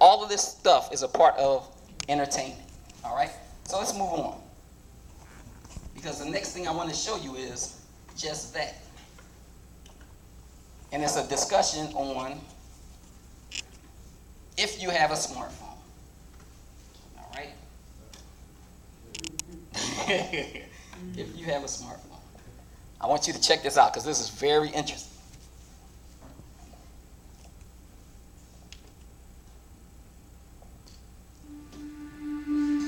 All of this stuff is a part of entertainment. All right? So let's move on. Because the next thing I want to show you is just that. And it's a discussion on if you have a smartphone. All right? If you have a smartphone. I want you to check this out because this is very interesting.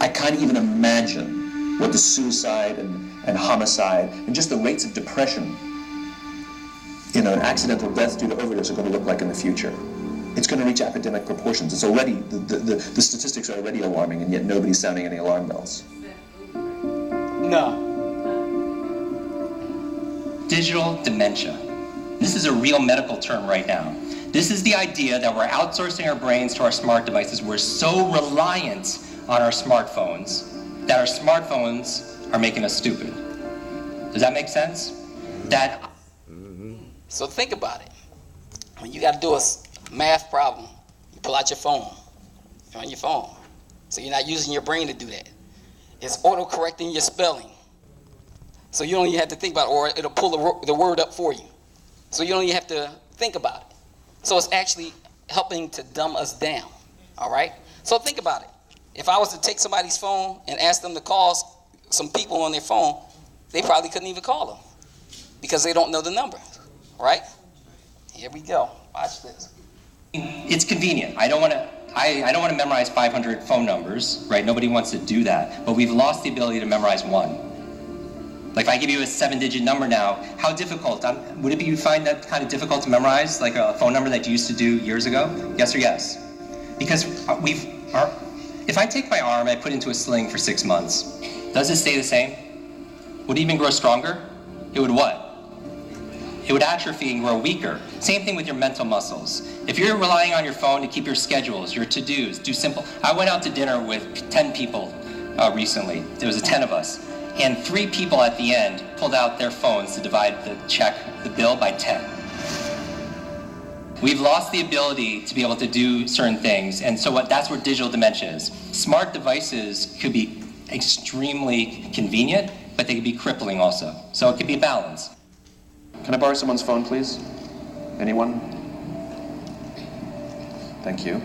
I can't even imagine what the suicide and homicide and just the rates of depression, and accidental death due to overdose are going to look like in the future. It's going to reach epidemic proportions. It's already, the statistics are already alarming, and yet nobody's sounding any alarm bells. No. Digital dementia. This is a real medical term right now. This is the idea that we're outsourcing our brains to our smart devices. We're so reliant on our smartphones that our smartphones are making us stupid. Does that make sense? So think about it. When you got to do a math problem, you pull out your phone. You're on your phone. So you're not using your brain to do that. It's auto-correcting your spelling. So you don't even have to think about it, or it'll pull the word up for you. So you don't even have to think about it. So it's actually helping to dumb us down, all right? So think about it. If I was to take somebody's phone and ask them to call some people on their phone, they probably couldn't even call them because they don't know the number, right? Here we go. Watch this. It's convenient. I don't want to memorize 500 phone numbers, right? Nobody wants to do that. But we've lost the ability to memorize one. Like if I give you a 7-digit number now, how difficult? Would it be you find that kind of difficult to memorize, like a phone number that you used to do years ago? Yes or yes? Because if I take my arm and I put it into a sling for 6 months, does it stay the same? Would it even grow stronger? It would what? It would atrophy and grow weaker. Same thing with your mental muscles. If you're relying on your phone to keep your schedules, your to-dos, do simple. I went out to dinner with 10 people recently. There was 10 of us. And 3 people at the end pulled out their phones to divide the bill by 10. We've lost the ability to be able to do certain things, and so that's where digital dementia is. Smart devices could be extremely convenient, but they could be crippling also. So it could be a balance. Can I borrow someone's phone, please? Anyone? Thank you.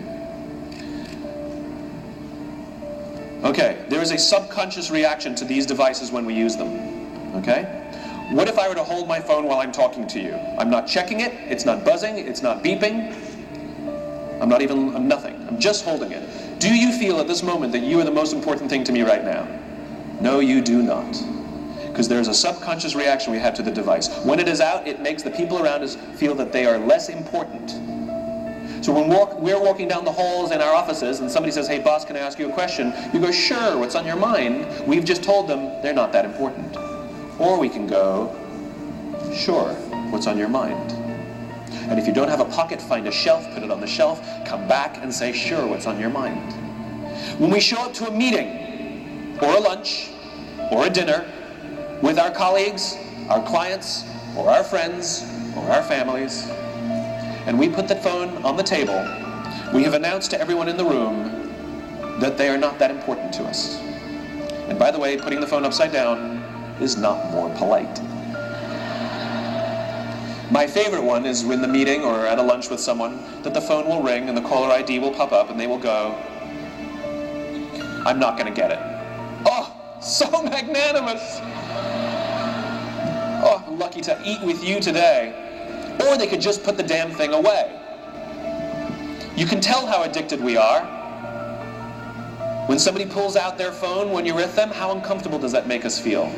Okay, there is a subconscious reaction to these devices when we use them, okay? What if I were to hold my phone while I'm talking to you? I'm not checking it, it's not buzzing, it's not beeping, I'm nothing, I'm just holding it. Do you feel at this moment that you are the most important thing to me right now? No, you do not. Because there's a subconscious reaction we have to the device. When it is out, it makes the people around us feel that they are less important. So when we're walking down the halls in our offices and somebody says, hey boss, can I ask you a question? You go, sure, what's on your mind? We've just told them they're not that important. Or we can go, sure, what's on your mind? And if you don't have a pocket, find a shelf, put it on the shelf, come back and say, sure, what's on your mind? When we show up to a meeting, or a lunch, or a dinner, with our colleagues, our clients, or our friends, or our families, and we put the phone on the table, we have announced to everyone in the room that they are not that important to us. And by the way, putting the phone upside down is not more polite. My favorite one is in the meeting or at a lunch with someone that the phone will ring and the caller ID will pop up and they will go, I'm not going to get it. Oh, so magnanimous. Oh, I'm lucky to eat with you today. Or they could just put the damn thing away. You can tell how addicted we are. When somebody pulls out their phone when you're with them, how uncomfortable does that make us feel?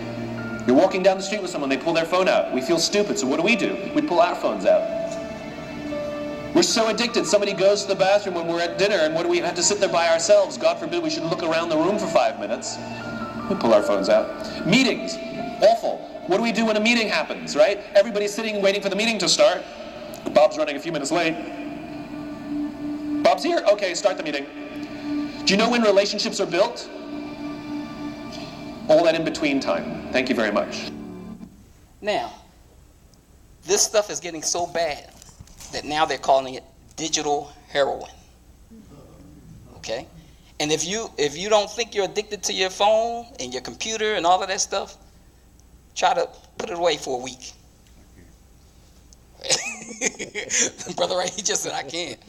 You're walking down the street with someone, they pull their phone out. We feel stupid, so what do? We pull our phones out. We're so addicted. Somebody goes to the bathroom when we're at dinner, and what do we have to sit there by ourselves? God forbid we should look around the room for 5 minutes. We pull our phones out. Meetings, awful. What do we do when a meeting happens, right? Everybody's sitting waiting for the meeting to start. Bob's running a few minutes late. Bob's here? Okay, start the meeting. Do you know when relationships are built? All that in between time. Thank you very much. Now, this stuff is getting so bad that now they're calling it digital heroin. okay? And if you don't think you're addicted to your phone and your computer and all of that stuff, try to put it away for a week. Brother Ray, he just said, I can't.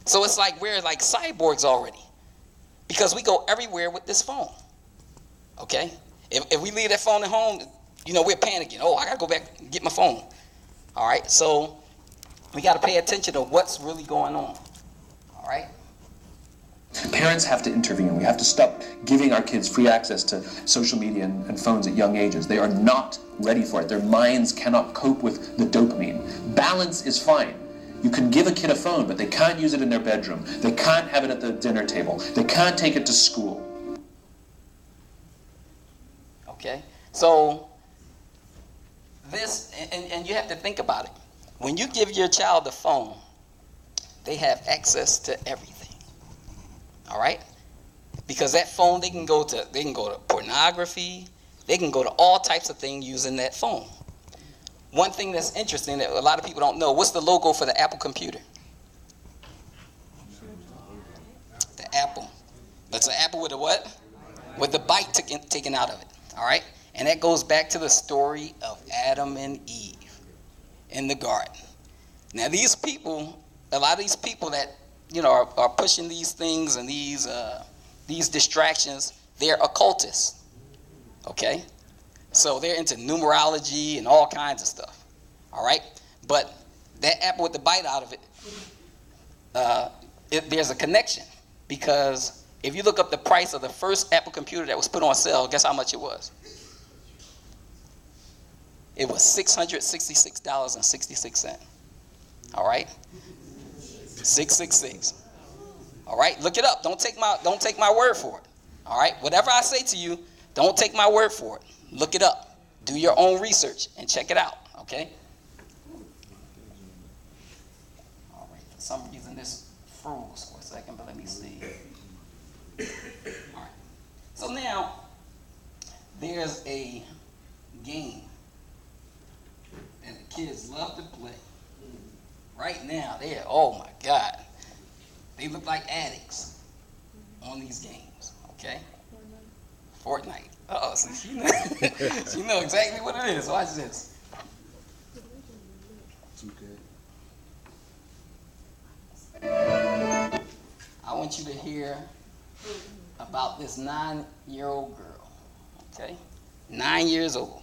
So it's like we're like cyborgs already, because we go everywhere with this phone, okay? If we leave that phone at home, we're panicking. Oh, I got to go back and get my phone. All right, so we got to pay attention to what's really going on, all right? Parents have to intervene. We have to stop giving our kids free access to social media and phones at young ages. They are not ready for it. Their minds cannot cope with the dopamine. Balance is fine. You can give a kid a phone, but they can't use it in their bedroom. They can't have it at the dinner table. They can't take it to school. Okay, so this, and you have to think about it. When you give your child a phone, they have access to everything. All right? Because that phone, they can go to pornography, they can go to all types of things using that phone. One thing that's interesting that a lot of people don't know, what's the logo for the Apple computer? The Apple. That's an apple with a what? With the bite taken out of it. All right? And that goes back to the story of Adam and Eve in the garden. Now these people, a lot of these people that are pushing these things and these distractions, they're occultists. Okay? So they're into numerology and all kinds of stuff. All right? But that apple with the bite out of it, there's a connection. Because if you look up the price of the first Apple computer that was put on sale, guess how much it was? It was $666.66. All right? 666. All right? Look it up. Don't take my word for it. All right? Whatever I say to you, don't take my word for it. Look it up. Do your own research and check it out. Okay? All right. For some reason this froze for a second, but let me see. All right. So now there's a game that the kids love to play. Right now, oh my God, they look like addicts on these games, okay? Fortnite. Uh-oh, so she know exactly what it is. Watch this. I want you to hear about this 9-year-old girl, okay? 9 years old.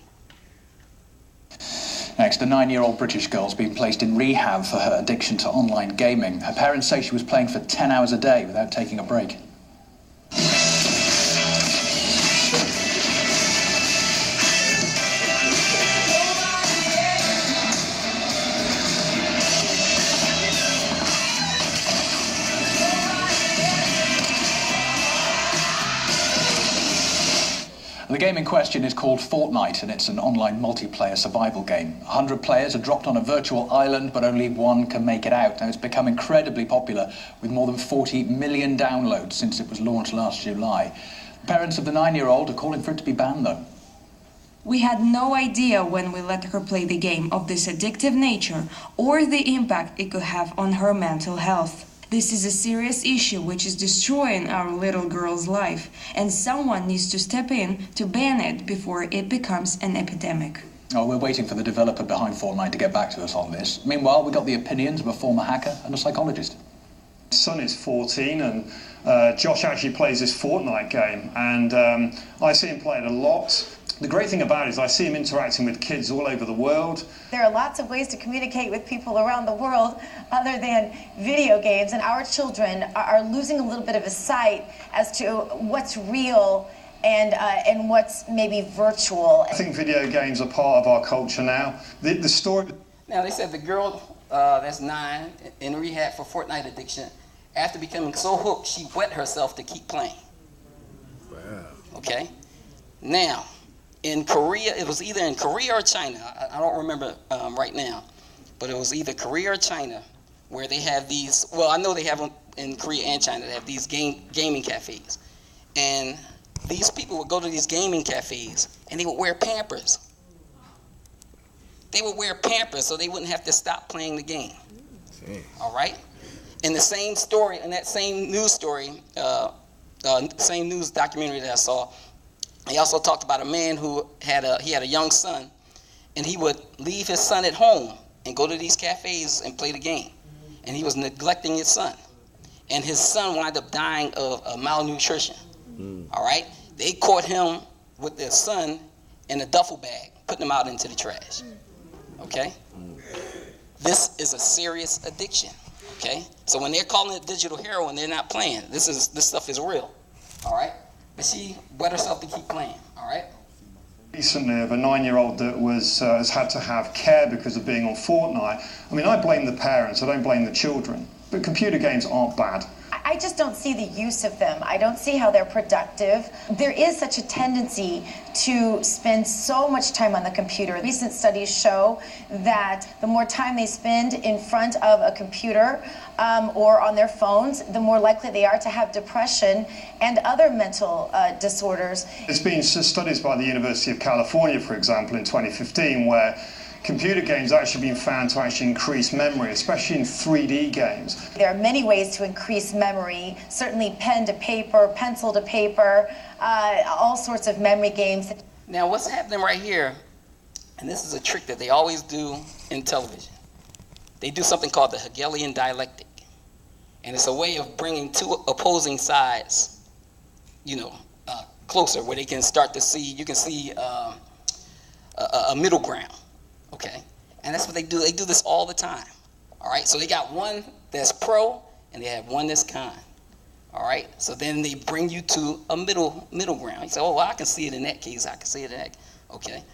Next, a 9-year-old British girl's been placed in rehab for her addiction to online gaming. Her parents say she was playing for 10 hours a day without taking a break. The game in question is called Fortnite, and it's an online multiplayer survival game. 100 players are dropped on a virtual island, but only one can make it out. Now, it's become incredibly popular, with more than 40 million downloads since it was launched last July. The parents of the 9-year-old are calling for it to be banned, though. We had no idea when we let her play the game of this addictive nature or the impact it could have on her mental health. This is a serious issue which is destroying our little girl's life, and someone needs to step in to ban it before it becomes an epidemic. Oh, we're waiting for the developer behind Fortnite to get back to us on this. Meanwhile, we got the opinions of a former hacker and a psychologist. Son is 14 and Josh actually plays this Fortnite game, and I see him play it a lot. The great thing about it is I see him interacting with kids all over the world. There are lots of ways to communicate with people around the world other than video games, and our children are losing a little bit of a sight as to what's real and what's maybe virtual. I think video games are part of our culture now. The story... Now, they said the girl that's 9 in rehab for Fortnite addiction, after becoming so hooked, she wet herself to keep playing. Wow. Okay? Now, in Korea, it was either in Korea or China, I don't remember right now, but it was either Korea or China where they have these, well, I know they have them in Korea and China, they have these gaming cafes. And these people would go to these gaming cafes and they would wear Pampers. They would wear Pampers so they wouldn't have to stop playing the game. All right? in the same story, in that same news story, same news documentary that I saw, he also talked about a man who had a young son, and he would leave his son at home and go to these cafes and play the game, and he was neglecting his son, and his son wound up dying of malnutrition. All right, they caught him with their son in a duffel bag, putting him out into the trash. Okay, this is a serious addiction. Okay, so when they're calling it digital heroin, they're not playing. This stuff is real. All right, but she wet herself to keep playing. All right. Recently, of a 9-year-old that has had to have care because of being on Fortnite. I mean, I blame the parents. I don't blame the children. But computer games aren't bad. I just don't see the use of them. I don't see how they're productive. There is such a tendency to spend so much time on the computer. Recent studies show that the more time they spend in front of a computer or on their phones, the more likely they are to have depression and other mental disorders. There's been studies by the University of California, for example, in 2015, where computer games have actually been found to actually increase memory, especially in 3D games. There are many ways to increase memory, certainly pen to paper, pencil to paper, all sorts of memory games. Now what's happening right here, and this is a trick that they always do in television. They do something called the Hegelian dialectic. And it's a way of bringing two opposing sides, closer, where they can start to see, you can see a middle ground. Okay, and that's what they do. They do this all the time. All right, so they got one that's pro and they have one that's con. All right, so then they bring you to a middle ground. You say, oh, well, I can see it in that case. I can see it in that. Okay.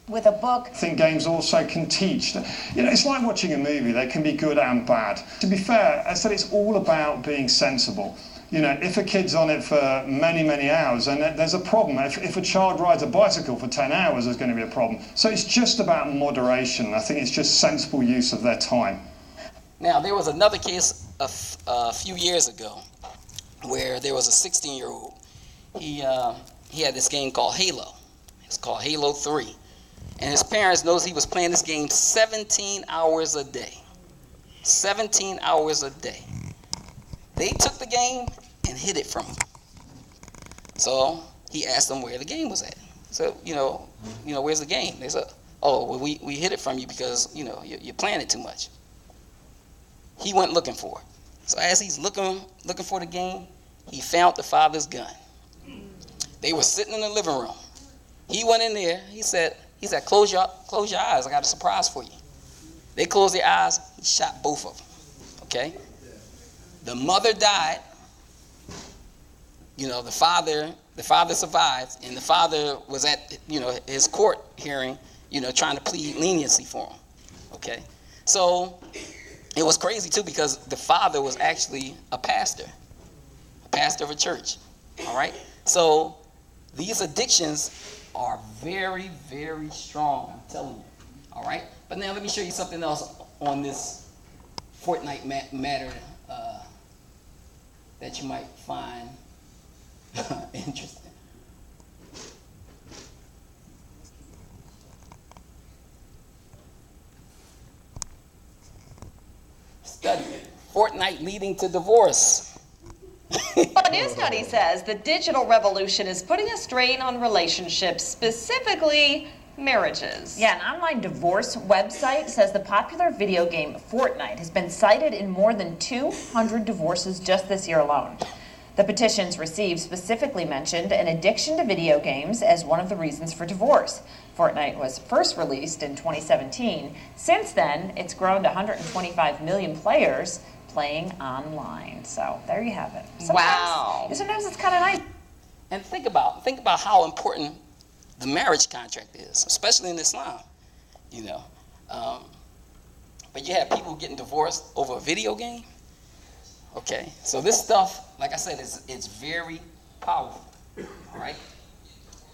With a book. I think games also can teach. It's like watching a movie. They can be good and bad. To be fair, I said it's all about being sensible. If a kid's on it for many, many hours, then there's a problem. If a child rides a bicycle for 10 hours, there's going to be a problem. So it's just about moderation. I think it's just sensible use of their time. Now, there was another case a few years ago where there was a 16-year-old. He had this game called Halo. It's called Halo 3. And his parents knows he was playing this game 17 hours a day. 17 hours a day. They took the game and hid it from him. So he asked them where the game was at. So, where's the game? They said, oh, well, we hid it from you because, you're playing it too much. He went looking for it. So as he's looking for the game, he found the father's gun. They were sitting in the living room. He went in there. He said, close your eyes. I got a surprise for you. They closed their eyes. He shot both of them. Okay? The mother died. The father survived, and the father was at, his court hearing, trying to plead leniency for him. Okay? So it was crazy too, because the father was actually a pastor of a church. All right? So these addictions are very, very strong, I'm telling you. All right? But now let me show you something else on this Fortnite matter that you might find interesting. Study: Fortnite leading to divorce. A new study says the digital revolution is putting a strain on relationships, specifically marriages. Yeah, an online divorce website says the popular video game Fortnite has been cited in more than 200 divorces just this year alone. The petitions received specifically mentioned an addiction to video games as one of the reasons for divorce. Fortnite was first released in 2017. Since then, it's grown to 125 million players playing online. So there you have it. Sometimes it's kind of nice. And think about how important the marriage contract is, especially in Islam, But you have people getting divorced over a video game. Okay, so this stuff, like I said, it's very powerful. All right,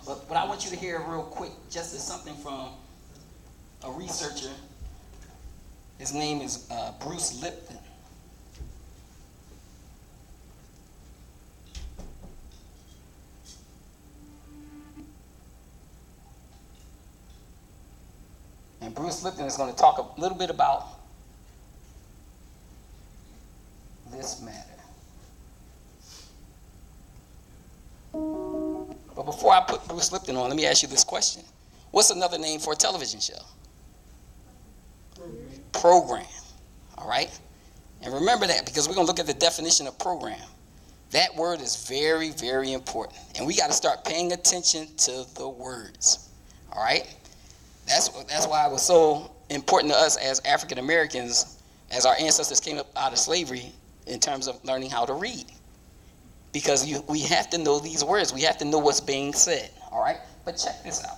but what I want you to hear real quick, just as something from a researcher. His name is Bruce Lipton. And Bruce Lipton is going to talk a little bit about But before I put Bruce Lipton on, let me ask you this question. What's another name for a television show? Program. All right? And remember that, because we're going to look at the definition of program. That word is very, very important. And we got to start paying attention to the words. All right? That's why it was so important to us as African Americans, as our ancestors came up out of slavery, in terms of learning how to read. Because we have to know these words. We have to know what's being said. All right? But check this out.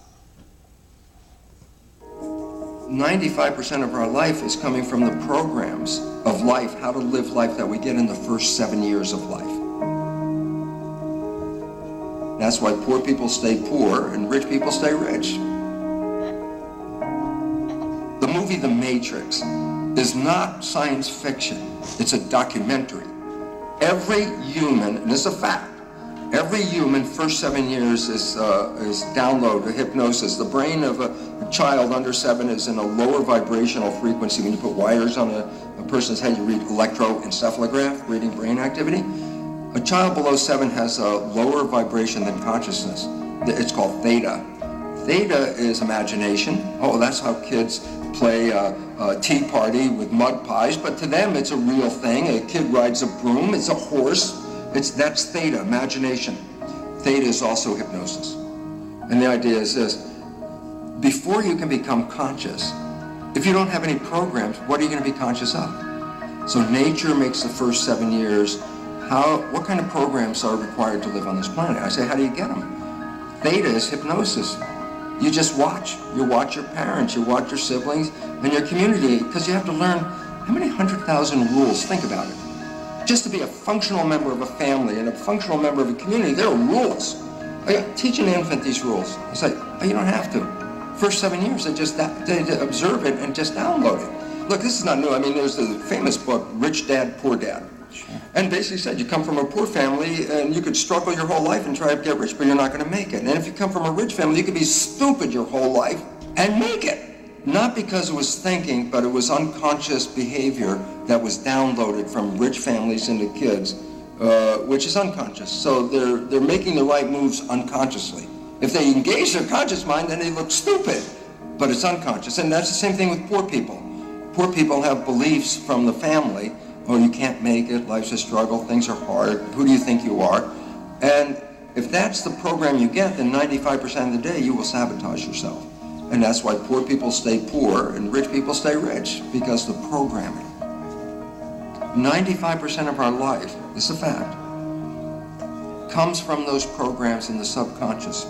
95% of our life is coming from the programs of life, how to live life that we get in the first 7 years of life. That's why poor people stay poor and rich people stay rich. The movie The Matrix is not science fiction. It's a documentary. Every human, and it's a fact, every human first 7 years is downloaded hypnosis. The brain of a child under 7 is in a lower vibrational frequency. When you put wires on a person's head, you read electroencephalograph, reading brain activity. A child below 7 has a lower vibration than consciousness. It's called theta. Theta is imagination. Oh, that's how kids play a tea party with mud pies, but to them it's a real thing. A kid rides a broom, it's a horse. That's theta, imagination. Theta is also hypnosis. And the idea is this: before you can become conscious, if you don't have any programs, what are you going to be conscious of? So nature makes the first 7 years. What kind of programs are required to live on this planet? I say, how do you get them? Theta is hypnosis. You just watch. You watch your parents, you watch your siblings, and your community, because you have to learn how many 100,000 rules. Think about it. Just to be a functional member of a family and a functional member of a community, there are rules. Teach an infant these rules. I say, you don't have to. First 7 years, they observe it and just download it. Look, this is not new. I mean, there's the famous book, Rich Dad, Poor Dad. And basically said you come from a poor family and you could struggle your whole life and try to get rich, but you're not going to make it. And if you come from a rich family, you could be stupid your whole life and make it. Not because it was thinking, but it was unconscious behavior that was downloaded from rich families into kids, which is unconscious. So they're making the right moves unconsciously. If they engage their conscious mind, then they look stupid, but it's unconscious. And that's the same thing with poor people. Poor people have beliefs from the family. Oh, you can't make it, life's a struggle, things are hard, who do you think you are? And if that's the program you get, then 95% of the day you will sabotage yourself. And that's why poor people stay poor and rich people stay rich, because the programming. 95% of our life, this is a fact, comes from those programs in the subconscious.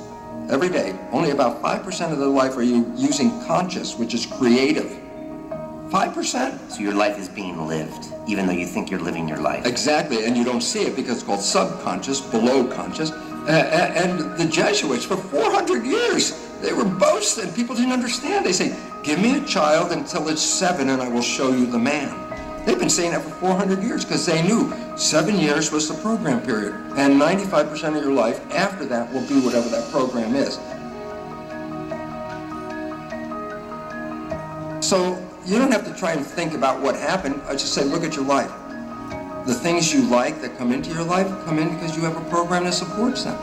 Every day, only about 5% of their life are you using conscious, which is creative. 5%. So your life is being lived, even though you think you're living your life. Exactly, and you don't see it because it's called subconscious, below conscious. And the Jesuits, for 400 years, they were boasting. People didn't understand. They say, give me a child until it's 7 and I will show you the man. They've been saying that for 400 years because they knew 7 years was the program period. And 95% of your life after that will be whatever that program is. So you don't have to try and think about what happened. I just say, look at your life. The things you like that come into your life come in because you have a program that supports them.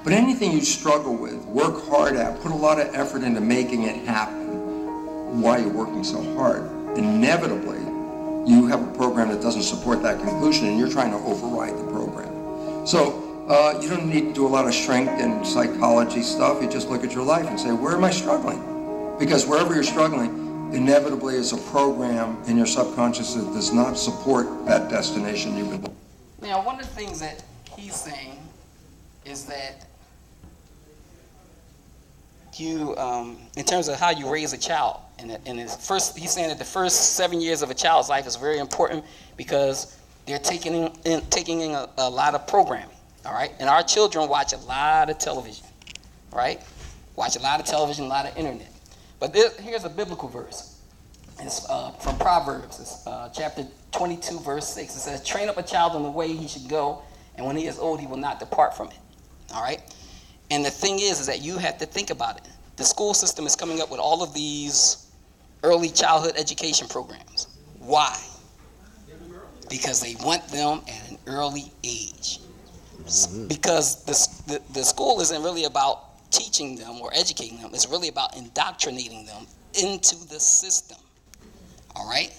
But anything you struggle with, work hard at, put a lot of effort into making it happen, why you're working so hard, inevitably you have a program that doesn't support that conclusion and you're trying to override the program. So you don't need to do a lot of strength and psychology stuff. You just look at your life and say, where am I struggling? Because wherever you're struggling, inevitably is a program in your subconscious that does not support that destination you've been. Now, one of the things that he's saying is that you, in terms of how you raise a child, he's saying that the first 7 years of a child's life is very important because they're taking in a lot of programming, all right? And our children watch a lot of television, right? Watch a lot of television, a lot of internet. But here's a biblical verse. It's from Proverbs. It's chapter 22, verse 6. It says, train up a child in the way he should go, and when he is old, he will not depart from it. All right? And the thing is that you have to think about it. The school system is coming up with all of these early childhood education programs. Why? Because they want them at an early age. Because the school isn't really about teaching them or educating them. It's really about indoctrinating them into the system. All right?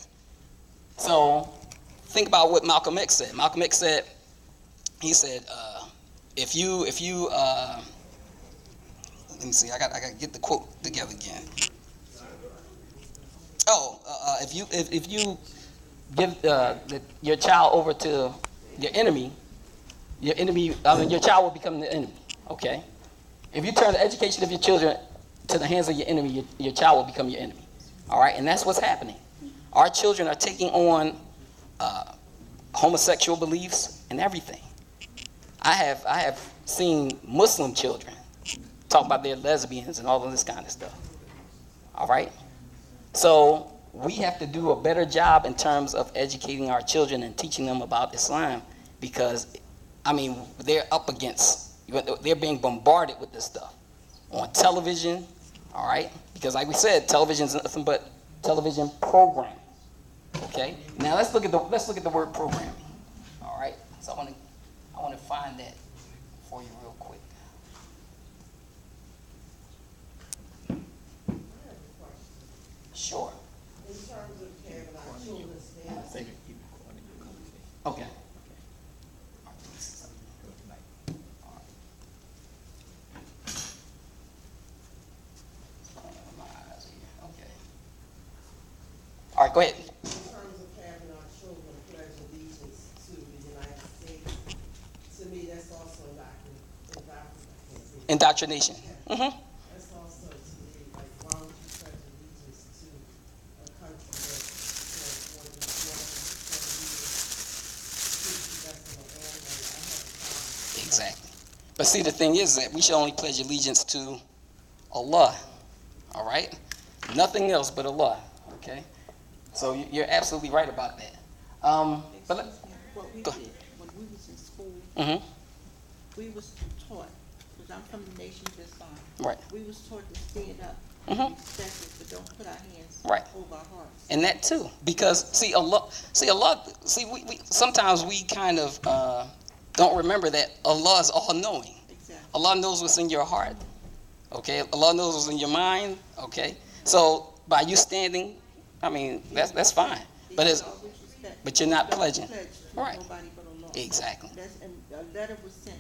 So think about what Malcolm X said. Malcolm X said, he said, if you let me see, I got to get the quote together again. If you give your child over to your enemy, your child will become the enemy. Okay? If you turn the education of your children to the hands of your enemy, your child will become your enemy. All right? And that's what's happening. Our children are taking on homosexual beliefs and everything. I have seen Muslim children talk about their lesbians and all of this kind of stuff. All right? So we have to do a better job in terms of educating our children and teaching them about Islam, because, I mean, they're being bombarded with this stuff on television, all right? Because like we said, television is nothing but television programming. Okay? Now let's look at the word programming. All right? So I want to find that for you real quick. Sure. In terms of caring about children's needs. Okay. All right, go ahead. In terms of having our children pledge allegiance to the United States, to me that's also Indoctrination. Mm-hmm. That's also to me, like, why would you pledge allegiance to a country that, for more than 20 years, Exactly. But see, the thing is that we should only pledge allegiance to Allah. All right? Nothing else but Allah. Okay? So you're absolutely right about that. What we did when we was in school, we was taught, because I'm from the Nation of Islam, right. We was taught to stand up, and respect it, but don't put our hands over our hearts. And that too, because Allah, we sometimes we kind of don't remember that Allah is all-knowing. Exactly. Allah knows what's in your heart. Okay, Allah knows what's in your mind. Okay, so by you standing, I mean that's fine. But you're not pledging. Right. Exactly. And a letter was sent,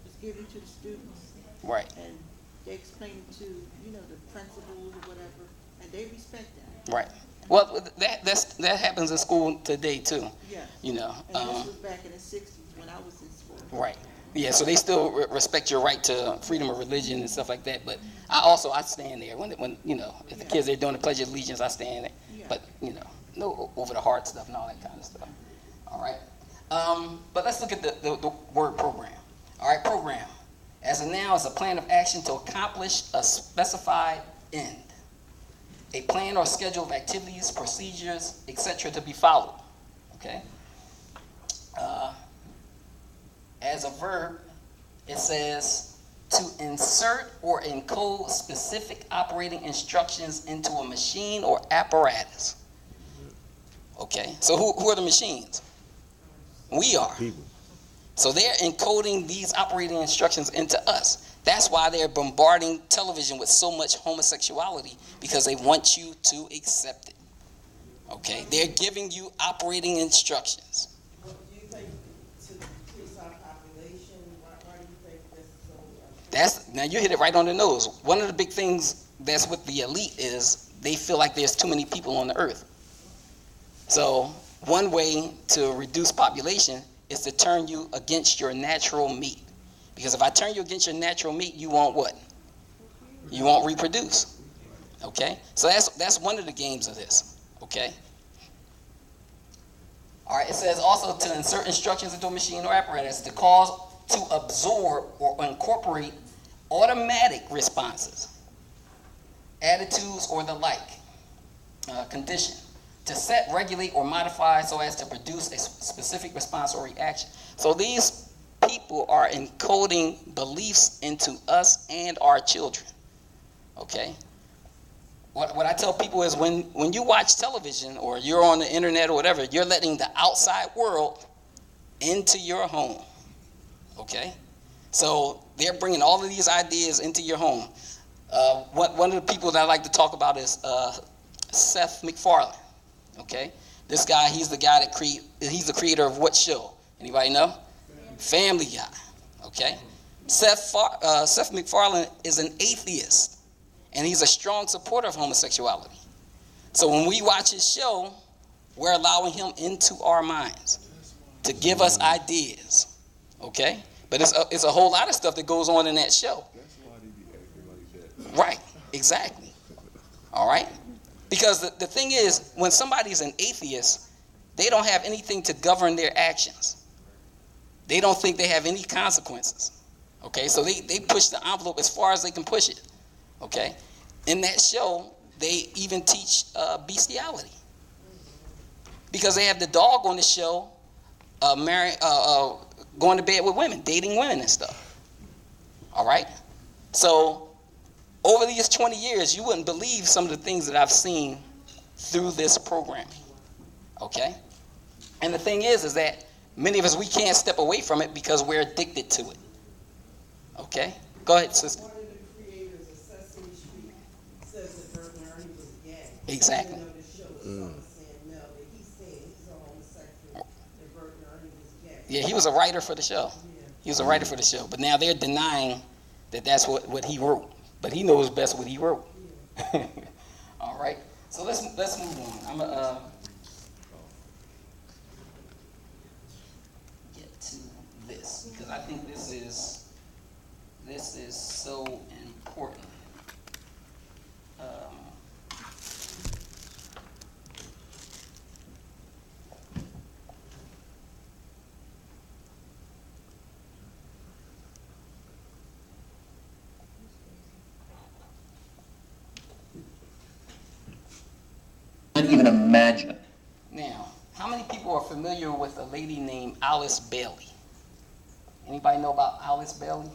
was given to the students. Right. And they explained to the principals or whatever, and they respect that. Right. Well, that happens in school today too. Yeah. You know. And this was back in the '60s when I was in school. Right. Yeah. So they still respect your right to freedom of religion and stuff like that. But I stand there when if the kids are doing the Pledge of Allegiance, I stand there. Yeah. But no over the heart stuff and all that kind of stuff. All right. But let's look at the word program. All right. Program, as a noun, is a plan of action to accomplish a specified end. A plan or schedule of activities, procedures, etc. to be followed. Okay. As a verb, it says to insert or encode specific operating instructions into a machine or apparatus. Okay, so who are the machines? We are. People. So they're encoding these operating instructions into us. That's why they're bombarding television with so much homosexuality, because they want you to accept it. Okay, they're giving you operating instructions. What do you think to increase our population? Why do you think that's so? Now you hit it right on the nose. One of the big things that's with the elite is they feel like there's too many people on the earth. So one way to reduce population is to turn you against your natural meat. Because if I turn you against your natural meat, you won't what? You won't reproduce. Okay? So that's one of the games of this. Okay? All right, it says also to insert instructions into a machine or apparatus to absorb or incorporate automatic responses, attitudes, or the like. Condition. To set, regulate, or modify so as to produce a specific response or reaction. So these people are encoding beliefs into us and our children. Okay? What I tell people is when you watch television or you're on the internet or whatever, you're letting the outside world into your home. okay? So they're bringing all of these ideas into your home. One of the people that I like to talk about is Seth MacFarlane, okay? This guy, he's the guy that he's the creator of what show? Anybody know? Family Guy, okay? Seth MacFarlane is an atheist, and he's a strong supporter of homosexuality. So when we watch his show, we're allowing him into our minds to give us ideas, okay? But it's a whole lot of stuff that goes on in that show. Right, exactly. All right? Because the thing is, when somebody's an atheist, they don't have anything to govern their actions. They don't think they have any consequences. Okay, so they push the envelope as far as they can push it. Okay? In that show, they even teach bestiality. Because they have the dog on the show going to bed with women, dating women and stuff. All right? So over these 20 years, you wouldn't believe some of the things that I've seen through this programming. Okay? And the thing is that many of us, we can't step away from it because we're addicted to it. Okay? Go ahead, sister. One of the creators of Sesame Street says that Bert and Ernie was gay. Exactly. Even though the show was saying no, that he's saying he's a homosexual, that Bert and Ernie was gay. Yeah, he was a writer for the show. He was a writer for the show. But now they're denying that that's what he wrote. But he knows best what he wrote. All right. So let's move on. I'm gonna get to this because I think this is so important. Even imagine. Now, how many people are familiar with a lady named Alice Bailey? Anybody know about Alice Bailey?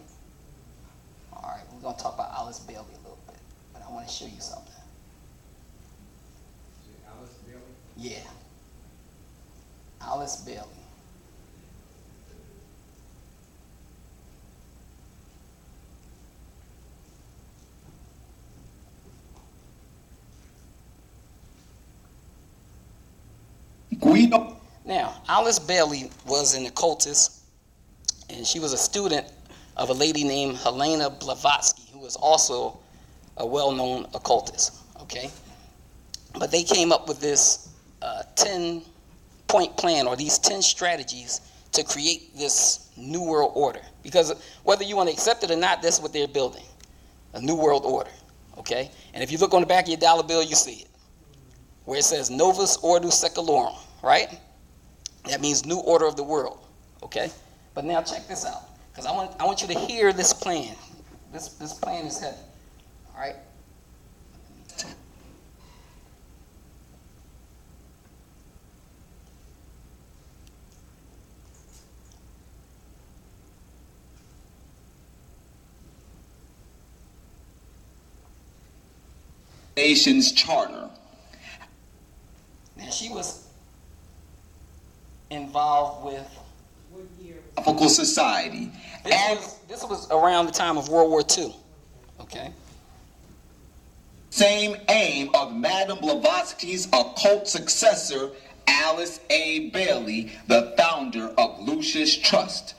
All right, we're going to talk about Alice Bailey a little bit, but I want to show you something. Alice Bailey? Yeah. Alice Bailey. Now, Alice Bailey was an occultist, and she was a student of a lady named Helena Blavatsky, who was also a well-known occultist, okay? But they came up with this 10-point plan, or these 10 strategies to create this New World Order. Because whether you want to accept it or not, that's what they're building, a New World Order, okay? And if you look on the back of your dollar bill, you see it, where it says Novus Ordo Secularum, right? That means New Order of the World, okay? But now check this out, because I want you to hear this plan. This plan is heavy, all right? Nation's charter. Now she was involved with Philosophical Society. This was around the time of World War II. Okay. Same aim of Madame Blavatsky's occult successor, Alice A. Bailey, the founder of Lucis Trust.